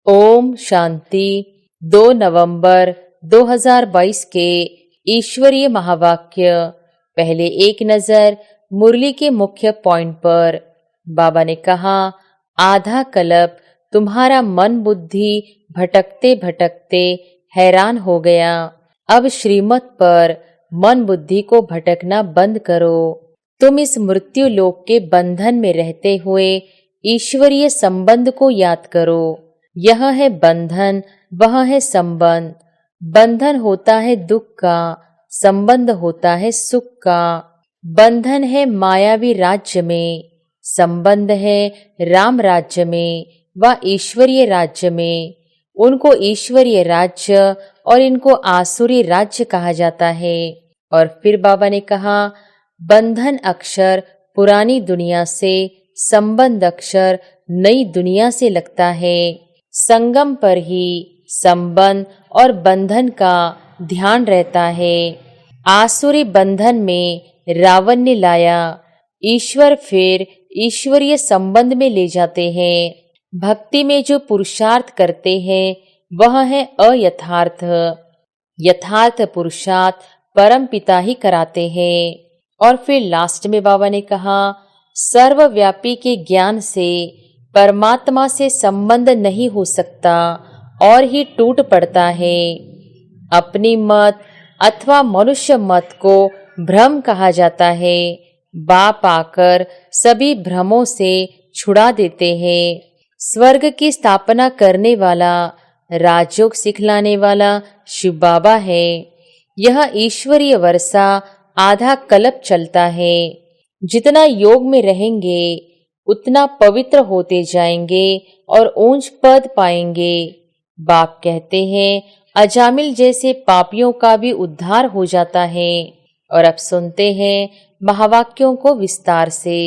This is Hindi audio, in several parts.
ओम शांति। 2 नवंबर 2022 के ईश्वरीय महावाक्य। पहले एक नजर मुरली के मुख्य पॉइंट पर। बाबा ने कहा, आधा कल्प तुम्हारा मन बुद्धि भटकते भटकते हैरान हो गया। अब श्रीमत पर मन बुद्धि को भटकना बंद करो। तुम इस मृत्यु लोक के बंधन में रहते हुए ईश्वरीय संबंध को याद करो। यह है बंधन, वह है संबंध। बंधन होता है दुख का, संबंध होता है सुख का। बंधन है मायावी राज्य में, संबंध है राम राज्य में व ईश्वरीय राज्य में। उनको ईश्वरीय राज्य और इनको आसुरी राज्य कहा जाता है। और फिर बाबा ने कहा, बंधन अक्षर पुरानी दुनिया से, संबंध अक्षर नई दुनिया से लगता है। संगम पर ही संबंध और बंधन का ध्यान रहता है। आसुरी बंधन में रावण ने लाया, ईश्वर फिर ईश्वरीय संबंध में ले जाते हैं। भक्ति में जो पुरुषार्थ करते हैं वह है अयथार्थ। यथार्थ पुरुषार्थ परम पिता ही कराते हैं। और फिर लास्ट में बाबा ने कहा, सर्वव्यापी के ज्ञान से परमात्मा से संबंध नहीं हो सकता और ही टूट पड़ता है। अपनी मत अथवा मनुष्य मत को भ्रम कहा जाता है। बाप आकर सभी भ्रमों से छुड़ा देते हैं। स्वर्ग की स्थापना करने वाला, राजयोग सिखलाने वाला शिव बाबा है। यह ईश्वरीय वर्षा आधा कल्प चलता है। जितना योग में रहेंगे उतना पवित्र होते जाएंगे और ऊंच पद पाएंगे। बाप कहते हैं, अजामिल जैसे पापियों का भी उद्धार हो जाता है। और अब सुनते हैं महावाक्यों को विस्तार से।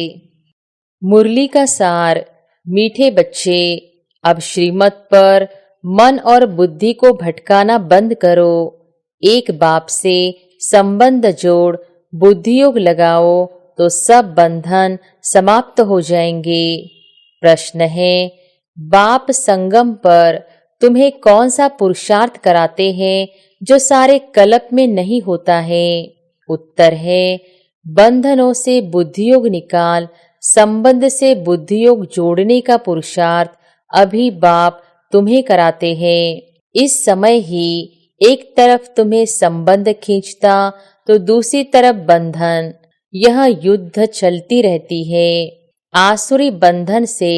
मुरली का सार। मीठे बच्चे, अब श्रीमत पर मन और बुद्धि को भटकाना बंद करो। एक बाप से संबंध जोड़ बुद्धि योग लगाओ तो सब बंधन समाप्त हो जाएंगे। प्रश्न है, बाप संगम पर तुम्हें कौन सा पुरुषार्थ कराते हैं जो सारे कल्प में नहीं होता है? उत्तर है, बंधनों से बुद्धि योग निकाल संबंध से बुद्धि योग जोड़ने का पुरुषार्थ अभी बाप तुम्हें कराते हैं। इस समय ही एक तरफ तुम्हें संबंध खींचता तो दूसरी तरफ बंधन। यह युद्ध चलती रहती है। आसुरी बंधन से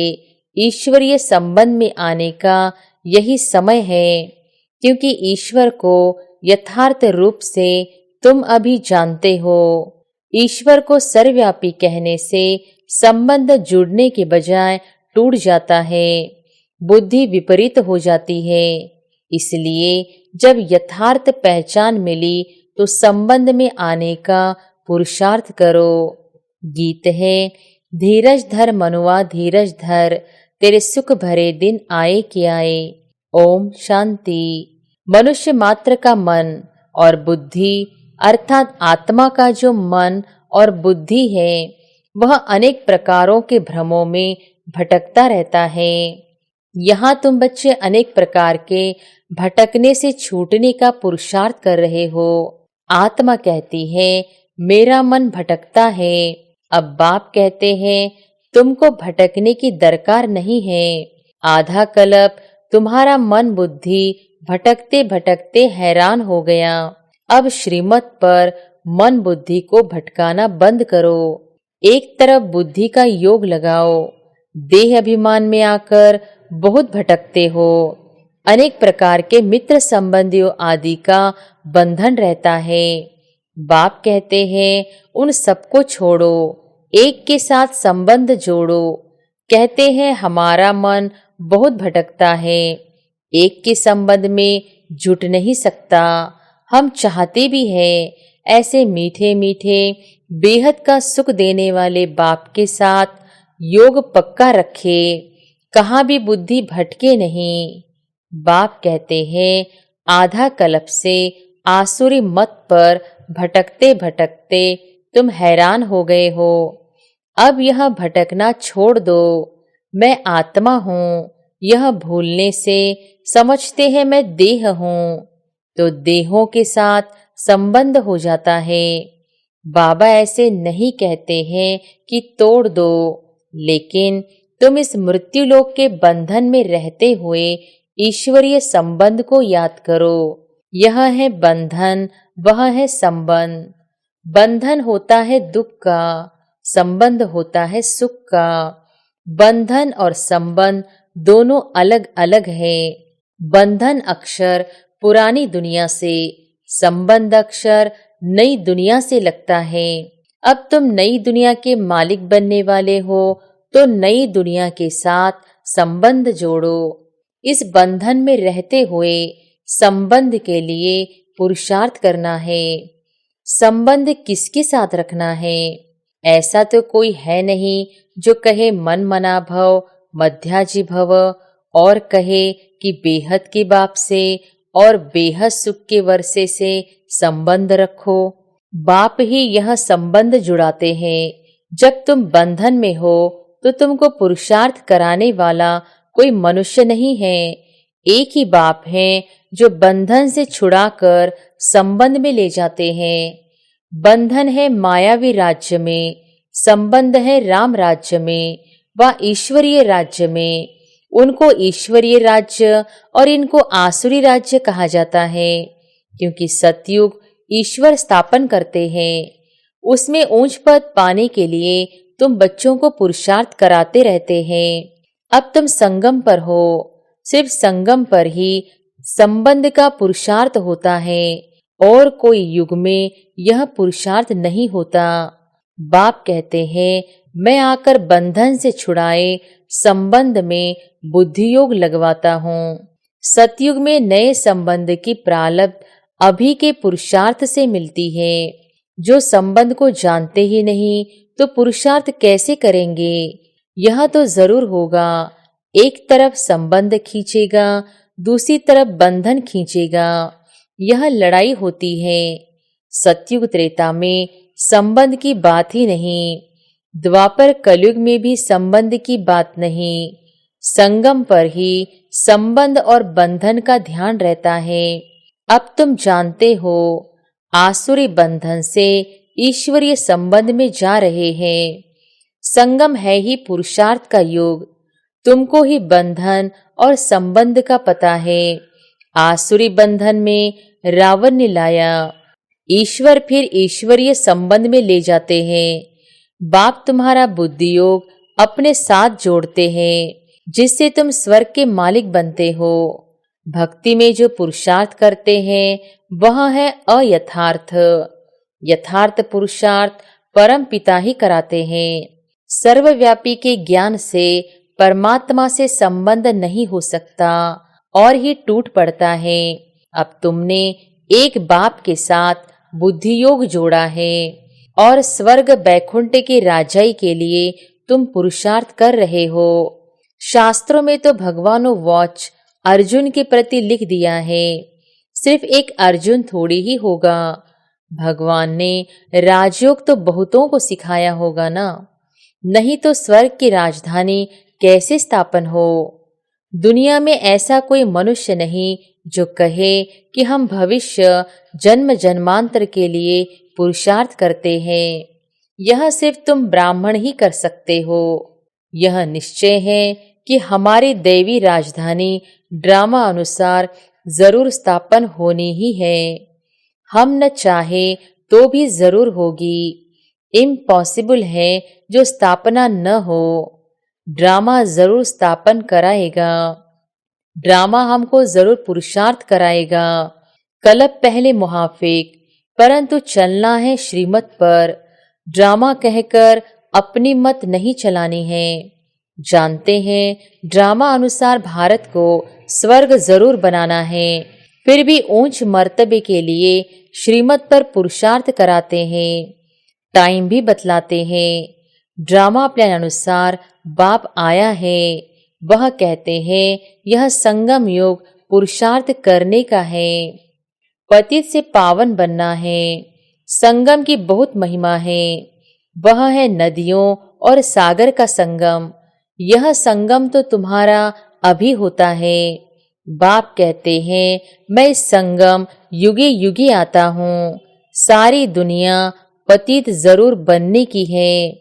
ईश्वरीय संबंध में आने का यही समय है, क्योंकि ईश्वर को यथार्थ रूप से तुम अभी जानते हो। ईश्वर को सर्वव्यापी कहने से संबंध जुड़ने के बजाय टूट जाता है, बुद्धि विपरीत हो जाती है। इसलिए जब यथार्थ पहचान मिली तो संबंध में आने का पुरुषार्थ करो। गीत है, धीरज धर मनुआ धीरज धर, तेरे सुख भरे दिन आए कि आए। ओम शांति। मनुष्य मात्र का मन और बुद्धि अर्थात आत्मा का जो मन और बुद्धि है वह अनेक प्रकारों के भ्रमों में भटकता रहता है। यहाँ तुम बच्चे अनेक प्रकार के भटकने से छूटने का पुरुषार्थ कर रहे हो। आत्मा कहती है, मेरा मन भटकता है। अब बाप कहते हैं, तुमको भटकने की दरकार नहीं है। आधा कल्प तुम्हारा मन बुद्धि भटकते भटकते हैरान हो गया। अब श्रीमत पर मन बुद्धि को भटकाना बंद करो। एक तरफ बुद्धि का योग लगाओ। देह अभिमान में आकर बहुत भटकते हो। अनेक प्रकार के मित्र संबंधियों आदि का बंधन रहता है। बाप कहते हैं, उन सबको छोड़ो, एक के साथ संबंध जोड़ो। कहते हैं, हमारा मन बहुत भटकता है, एक के संबंध में जुट नहीं सकता। हम चाहते भी हैं ऐसे मीठे मीठे बेहद का सुख देने वाले बाप के साथ योग पक्का रखे, कहाँ भी बुद्धि भटके नहीं। बाप कहते हैं, आधा कल्प से आसुरी मत पर भटकते भटकते तुम हैरान हो गए हो। अब यह भटकना छोड़ दो। मैं आत्मा हूँ, यह भूलने से समझते हैं मैं देह हूँ, तो देहों के साथ संबंध हो जाता है। बाबा ऐसे नहीं कहते हैं कि तोड़ दो, लेकिन तुम इस मृत्यु लोक के बंधन में रहते हुए ईश्वरीय संबंध को याद करो। यह है बंधन, वह है संबंध। बंधन होता है दुख का, संबंध होता है सुख का। बंधन और संबंध दोनों अलग अलग है। बंधन अक्षर पुरानी दुनिया से, संबंध अक्षर नई दुनिया से लगता है। अब तुम नई दुनिया के मालिक बनने वाले हो, तो नई दुनिया के साथ संबंध जोड़ो। इस बंधन में रहते हुए संबंध के लिए पुरुषार्थ करना है। संबंध किसके साथ रखना है? ऐसा तो कोई है नहीं जो कहे मन मना भव, मध्याजी भव, और कहे कि बेहद के बाप से और बेहद सुख के वर्षे से संबंध रखो। बाप ही यह संबंध जुड़ाते हैं। जब तुम बंधन में हो तो तुमको पुरुषार्थ कराने वाला कोई मनुष्य नहीं है। एक ही बाप है जो बंधन से छुड़ाकर संबंध में ले जाते हैं। बंधन है मायावी राज्य में, संबंध है राम राज्य में व ईश्वरीय राज्य में। उनको ईश्वरीय राज्य और इनको आसुरी राज्य कहा जाता है, क्योंकि सतयुग ईश्वर स्थापन करते हैं। उसमें ऊंच पद पाने के लिए तुम बच्चों को पुरुषार्थ कराते रहते हैं। अब तुम संगम पर हो, सिर्फ संगम पर ही संबंध का पुरुषार्थ होता है, और कोई युग में यह पुरुषार्थ नहीं होता। बाप कहते हैं मैं आकर बंधन से छुड़ाए संबंध में बुद्धि योग लगवाता हूँ। सतयुग में नए संबंध की प्रारब्ध अभी के पुरुषार्थ से मिलती है। जो संबंध को जानते ही नहीं तो पुरुषार्थ कैसे करेंगे? यह तो जरूर होगा, एक तरफ संबंध खींचेगा, दूसरी तरफ बंधन खींचेगा। यह लड़ाई होती है। सतयुग त्रेता में संबंध की बात ही नहीं, द्वापर कलयुग में भी संबंध की बात नहीं। संगम पर ही संबंध और बंधन का ध्यान रहता है। अब तुम जानते हो आसुरी बंधन से ईश्वरीय संबंध में जा रहे हैं। संगम है ही पुरुषार्थ का योग। तुमको ही बंधन और संबंध का पता है। आसुरी बंधन में रावण ने लाया, ईश्वर फिर ईश्वरीय संबंध में ले जाते हैं। बाप तुम्हारा बुद्धि योग अपने साथ जोड़ते हैं, जिससे तुम स्वर्ग के मालिक बनते हो। भक्ति में जो पुरुषार्थ करते हैं वह है अयथार्थ। यथार्थ पुरुषार्थ परम पिता ही कराते हैं। सर्वव्यापी के ज्ञान से परमात्मा से संबंध नहीं हो सकता और ही टूट पड़ता है। अब तुमने एक बाप के साथ बुद्धि योग जोड़ा है और स्वर्ग बैकुंठ के राजाई के लिए तुम पुरुषार्थ कर रहे हो। शास्त्रों में तो भगवानो वॉच अर्जुन के प्रति लिख दिया है। सिर्फ एक अर्जुन थोड़ी ही होगा। भगवान ने राजयोग तो बहुतों को सिखाया होगा ना, नहीं तो स्वर्ग की राजधानी कैसे स्थापन हो? दुनिया में ऐसा कोई मनुष्य नहीं जो कहे कि हम भविष्य जन्म जन्मांतर के लिए पुरुषार्थ करते हैं। यह सिर्फ तुम ब्राह्मण ही कर सकते हो। यह निश्चय है कि हमारी दैवी राजधानी ड्रामा अनुसार जरूर स्थापन होनी ही है। हम न चाहे तो भी जरूर होगी। इम्पॉसिबल है जो स्थापना न हो। ड्रामा जरूर स्थापन कराएगा। ड्रामा हमको जरूर पुरुषार्थ कराएगा। कलप पहले मुहाफिक, परंतु चलना है श्रीमत पर। ड्रामा कहकर अपनी मत नहीं चलानी है। जानते हैं ड्रामा अनुसार भारत को स्वर्ग जरूर बनाना है, फिर भी ऊंच मर्तबे के लिए श्रीमत पर पुरुषार्थ कराते हैं। टाइम भी बतलाते हैं। ड्रामा प्लान अनुसार बाप आया है। वह कहते हैं यह संगम योग पुरुषार्थ करने का है। पतित से पावन बनना है। संगम की बहुत महिमा है। वह है नदियों और सागर का संगम। यह संगम तो तुम्हारा अभी होता है। बाप कहते हैं, मैं इस संगम युगे युगे आता हूँ। सारी दुनिया पतित जरूर बनने की है,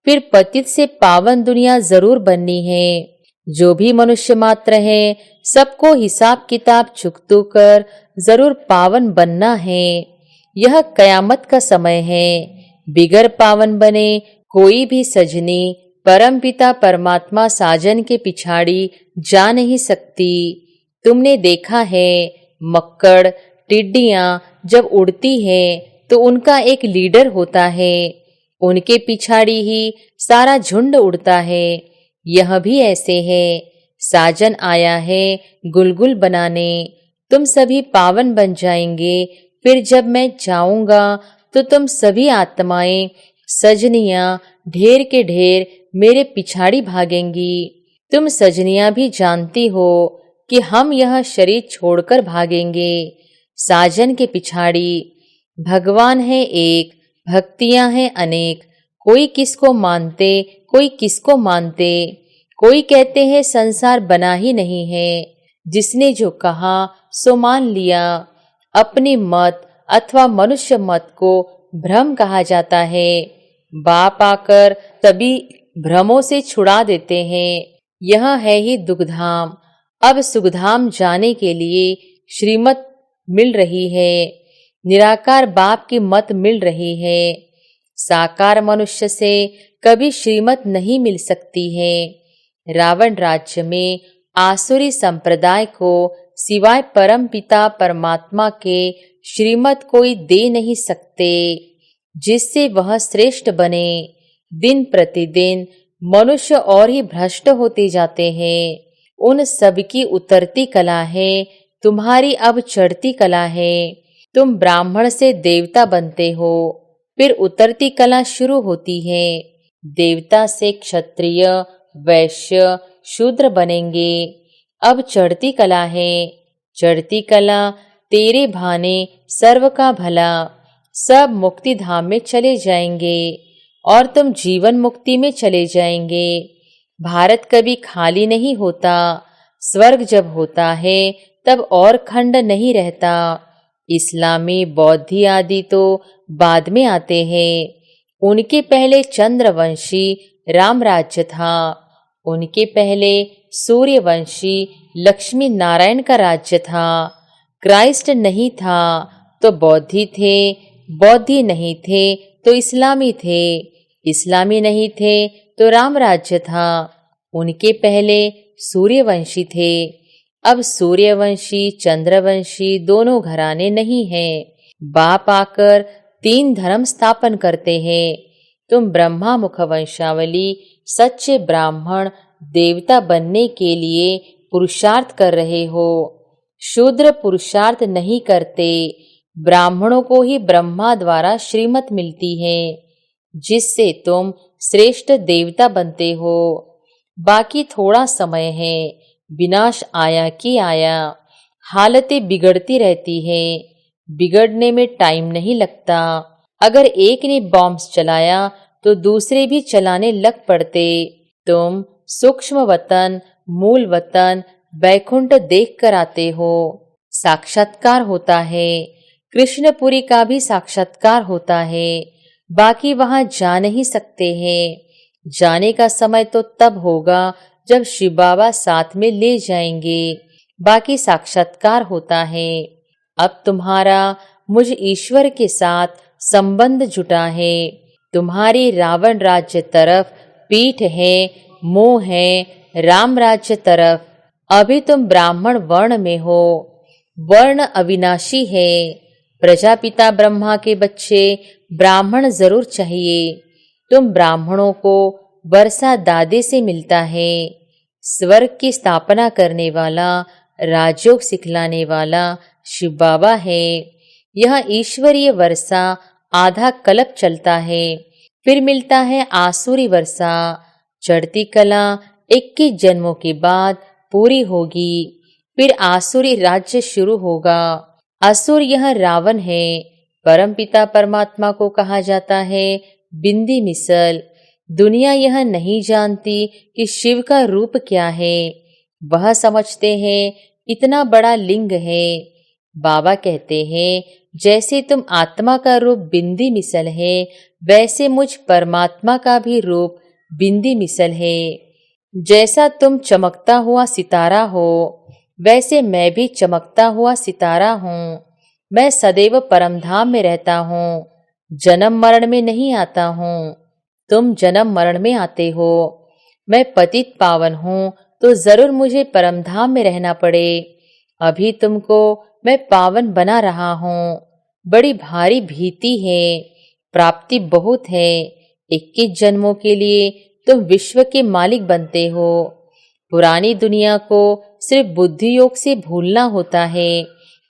फिर पतित से पावन दुनिया जरूर बननी है। जो भी मनुष्य मात्र है, सबको हिसाब किताब चुकतो कर जरूर पावन बनना है। यह कयामत का समय है। बिगर पावन बने कोई भी सजनी परम पिता परमात्मा साजन के पिछाड़ी जा नहीं सकती। तुमने देखा है, मक्कड़ टिड्डियां जब उड़ती है तो उनका एक लीडर होता है, उनके पिछाड़ी ही सारा झुंड उड़ता है। यह भी ऐसे है। साजन आया है गुलगुल बनाने। तुम सभी पावन बन जाएंगे। फिर जब मैं जाऊंगा तो तुम सभी आत्माएं सजनियां ढेर के ढेर मेरे पिछाड़ी भागेंगी। तुम सजनियां भी जानती हो कि हम यह शरीर छोड़कर भागेंगे साजन के पिछाड़ी। भगवान है एक, भक्तियां हैं अनेक। कोई किसको मानते, कोई किसको मानते। कोई कहते हैं संसार बना ही नहीं है। जिसने जो कहा सो मान लिया। अपनी मत अथवा मनुष्य मत को भ्रम कहा जाता है। बाप आकर तभी भ्रमों से छुड़ा देते हैं। यह है ही दुखधाम। अब सुखधाम जाने के लिए श्रीमत मिल रही है। निराकार बाप की मत मिल रही है। साकार मनुष्य से कभी श्रीमत नहीं मिल सकती है। रावण राज्य में आसुरी संप्रदाय को सिवाय परम पिता परमात्मा के श्रीमत कोई दे नहीं सकते, जिससे वह श्रेष्ठ बने। दिन प्रतिदिन मनुष्य और ही भ्रष्ट होते जाते हैं। उन सब की उतरती कला है, तुम्हारी अब चढ़ती कला है। तुम ब्राह्मण से देवता बनते हो, फिर उतरती कला शुरू होती है। देवता से क्षत्रिय, वैश्य, शूद्र बनेंगे। अब चढ़ती कला है। चढ़ती कला तेरे भाने सर्व का भला। सब मुक्ति धाम में चले जाएंगे और तुम जीवन मुक्ति में चले जाएंगे। भारत कभी खाली नहीं होता। स्वर्ग जब होता है तब और खंड नहीं रहता। इस्लामी, बौद्धी आदि तो बाद में आते हैं। उनके पहले चंद्रवंशी राम राज्य था। उनके पहले सूर्यवंशी लक्ष्मी नारायण का राज्य था। क्राइस्ट नहीं था तो बौद्धी थे, बौद्धी नहीं थे तो इस्लामी थे, इस्लामी नहीं थे तो राम राज्य था। उनके पहले सूर्यवंशी थे। अब सूर्यवंशी चंद्रवंशी दोनों घराने नहीं हैं। बाप आकर 3 धर्म स्थापन करते हैं। तुम ब्रह्मा मुख वंशावली सच्चे ब्राह्मण देवता बनने के लिए पुरुषार्थ कर रहे हो। शूद्र पुरुषार्थ नहीं करते। ब्राह्मणों को ही ब्रह्मा द्वारा श्रीमत मिलती है, जिससे तुम श्रेष्ठ देवता बनते हो। बाकी थोड़ा समय है। विनाश आया कि आया। हालतें बिगड़ती रहती है। बिगड़ने में टाइम नहीं लगता। अगर एक ने बॉम्ब चलाया तो दूसरे भी चलाने लग पड़ते। तुम सूक्ष्म वतन, मूल वतन, बैकुंठ देख कर आते हो। साक्षात्कार होता है। कृष्णपुरी का भी साक्षात्कार होता है। बाकी वहां जा नहीं सकते हैं। जाने का समय तो तब होगा जब शिव बाबा साथ में ले जाएंगे। बाकी साक्षात्कार होता है। अब तुम्हारा मुझ ईश्वर के साथ संबंध जुटा है। तुम्हारी रावण राज्य तरफ पीठ है, मोह है राम राज्य तरफ। अभी तुम ब्राह्मण वर्ण में हो। वर्ण अविनाशी है। प्रजापिता ब्रह्मा के बच्चे ब्राह्मण जरूर चाहिए। तुम ब्राह्मणों को वर्षा दादे से मिलता है। स्वर्ग की स्थापना करने वाला, राजयोग सिखलाने वाला शिव बाबा है। यह ईश्वरीय वर्षा आधा कल्प चलता है, फिर मिलता है आसुरी वर्षा। चढ़ती कला 21 जन्मों के बाद पूरी होगी। फिर आसुरी राज्य शुरू होगा। असुर यह रावण है। परमपिता परमात्मा को कहा जाता है बिंदी मिसल। दुनिया यह नहीं जानती कि शिव का रूप क्या है। वह समझते हैं इतना बड़ा लिंग है। बाबा कहते हैं जैसे तुम आत्मा का रूप बिंदी मिसल है, वैसे मुझ परमात्मा का भी रूप बिंदी मिसल है। जैसा तुम चमकता हुआ सितारा हो, वैसे मैं भी चमकता हुआ सितारा हूँ। मैं सदैव परमधाम में रहता हूँ, जन्म मरण में नहीं आता हूँ। तुम जन्म मरण में आते हो। मैं पतित पावन हूँ, तो जरूर मुझे परमधाम में रहना पड़े। अभी तुमको मैं पावन बना रहा हूँ। बड़ी भारी भीति है, प्राप्ति बहुत है। 21 जन्मों के लिए तुम विश्व के मालिक बनते हो। पुरानी दुनिया को सिर्फ बुद्धि योग से भूलना होता है।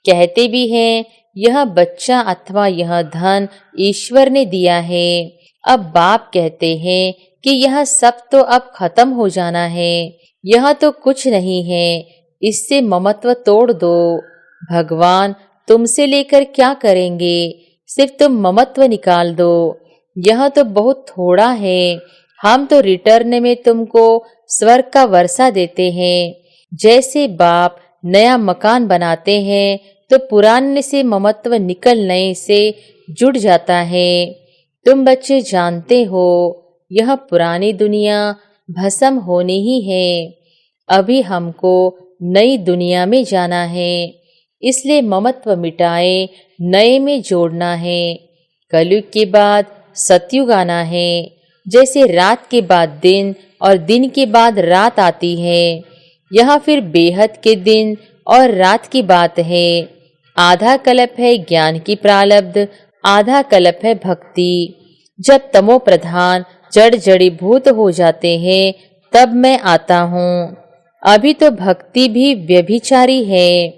कहते भी हैं यह बच्चा अथवा यह धन ईश्वर ने दिया है। अब बाप कहते हैं कि यह सब तो अब खत्म हो जाना है, यह तो कुछ नहीं है, इससे ममत्व तोड़ दो। भगवान तुमसे लेकर क्या करेंगे, सिर्फ तुम ममत्व निकाल दो। यह तो बहुत थोड़ा है, हम तो रिटर्न में तुमको स्वर्ग का वर्षा देते हैं। जैसे बाप नया मकान बनाते हैं तो पुराने से ममत्व निकल नए से जुड़ जाता है। तुम बच्चे जानते हो यह पुरानी दुनिया भस्म होनी ही है। अभी हमको नई दुनिया में जाना है, इसलिए ममत्व मिटाए नए में जोड़ना है। कलयुग के बाद सतयुग आना है। जैसे रात के बाद दिन और दिन के बाद रात आती है, यह फिर बेहद के दिन और रात की बात है। आधा कल्प है ज्ञान की प्रारब्ध, आधा कल्प है भक्ति। जब तमो प्रधान जड़ जड़ीभूत हो जाते हैं तब मैं आता हूँ। अभी तो भक्ति भी व्यभिचारी है।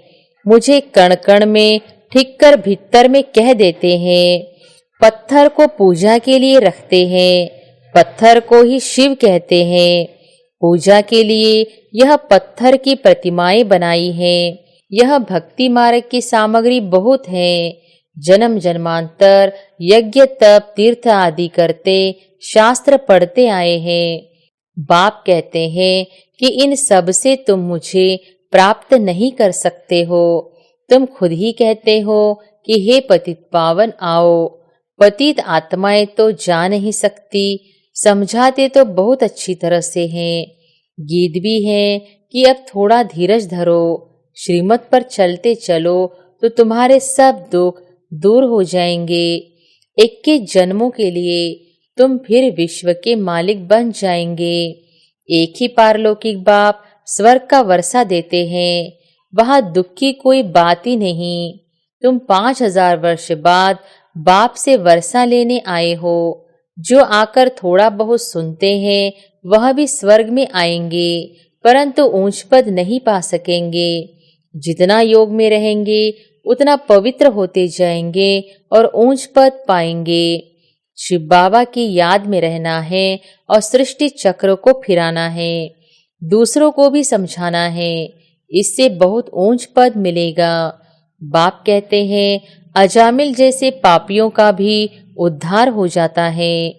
मुझे कण कण में ठीक कर भीतर में कह देते हैं। पत्थर को पूजा के लिए रखते हैं, पत्थर को ही शिव कहते हैं। पूजा के लिए यह पत्थर की प्रतिमाएं बनाई हैं। यह भक्ति मार्ग की सामग्री बहुत है। जन्म जन्मांतर यज्ञ तप तीर्थ आदि करते शास्त्र पढ़ते आए हैं। बाप कहते हैं कि इन सब से तुम मुझे प्राप्त नहीं कर सकते हो। तुम खुद ही कहते हो कि हे पतित पावन आओ। पतित आत्माएं तो जा नहीं सकती, समझाते तो बहुत अच्छी तरह से हैं। गीत भी है कि अब थोड़ा धीरज धरो, श्रीमत पर चलते चलो तो तुम्हारे सब दुख दूर हो जाएंगे। 21 जन्मों के लिए तुम फिर विश्व के मालिक बन जाएंगे। एक ही पारलौकिक बाप स्वर्ग का वर्षा देते हैं, वहां दुख की कोई बात ही नहीं। तुम 5000 वर्ष बाद बाप से वर्षा लेने आए हो। जो आकर थोड़ा बहुत सुनते हैं वह भी स्वर्ग में आएंगे, परंतु ऊंच पद नहीं पा सकेंगे। जितना योग में रहेंगे उतना पवित्र होते जाएंगे और ऊंच पद पाएंगे। शिव बाबा की याद में रहना है और सृष्टि चक्र को फिराना है, दूसरों को भी समझाना है, इससे बहुत ऊंच पद मिलेगा। बाप कहते हैं अजामिल जैसे पापियों का भी उद्धार हो जाता है।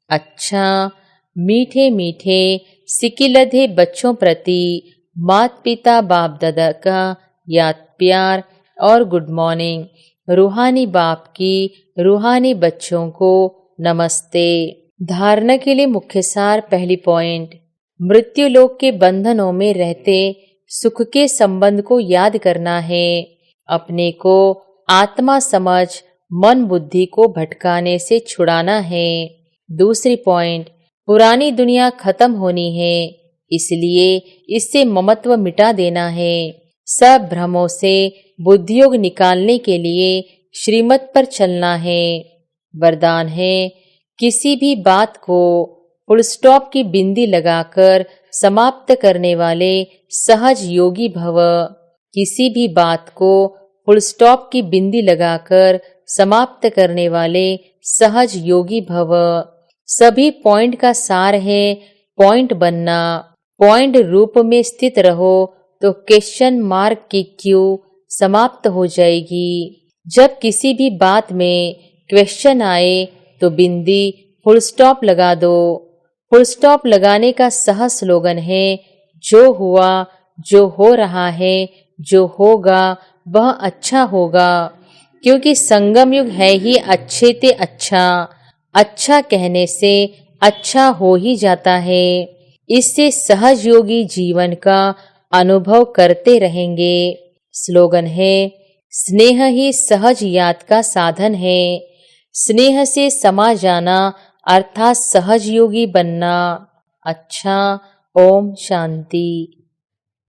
अच्छा, मीठे मीठे सिकिलधे बच्चों प्रति माता पिता बाप दादा का याद प्यार और गुड मॉर्निंग। रूहानी बाप की रूहानी बच्चों को नमस्ते। धारणा के लिए मुख्य सार। पहली पॉइंट, मृत्यु लोक के बंधनों में रहते सुख के संबंध को याद करना है। अपने को आत्मा समझ मन बुद्धि को भटकाने से छुड़ाना है। दूसरी पॉइंट, पुरानी दुनिया खत्म होनी है, इसलिए इससे ममत्व मिटा देना है। सब भ्रमों से बुद्धियोग निकालने के लिए श्रीमत पर चलना है। वरदान है, किसी भी बात को फुल स्टॉप की बिंदी लगाकर समाप्त करने वाले सहज योगी भव। किसी भी बात को फुल स्टॉप की बिंदी लगाकर समाप्त करने वाले सहज योगी भव। सभी पॉइंट का सार है पॉइंट बनना। पॉइंट रूप में स्थित रहो तो क्वेश्चन मार्क की क्यू समाप्त हो जाएगी। जब किसी भी बात में क्वेश्चन आए तो बिंदी फुल स्टॉप लगा दो। फुल स्टॉप लगाने का सहज स्लोगन है, जो हुआ जो हो रहा है, जो होगा वह अच्छा होगा, क्योंकि संगम युग है ही अच्छे ते अच्छा। अच्छा कहने से अच्छा हो ही जाता है। इससे सहज योगी जीवन का अनुभव करते रहेंगे। स्लोगन है, स्नेह ही सहज यात का साधन है। स्नेह से समा जाना अर्थात सहज योगी बनना। अच्छा, ओम शांति।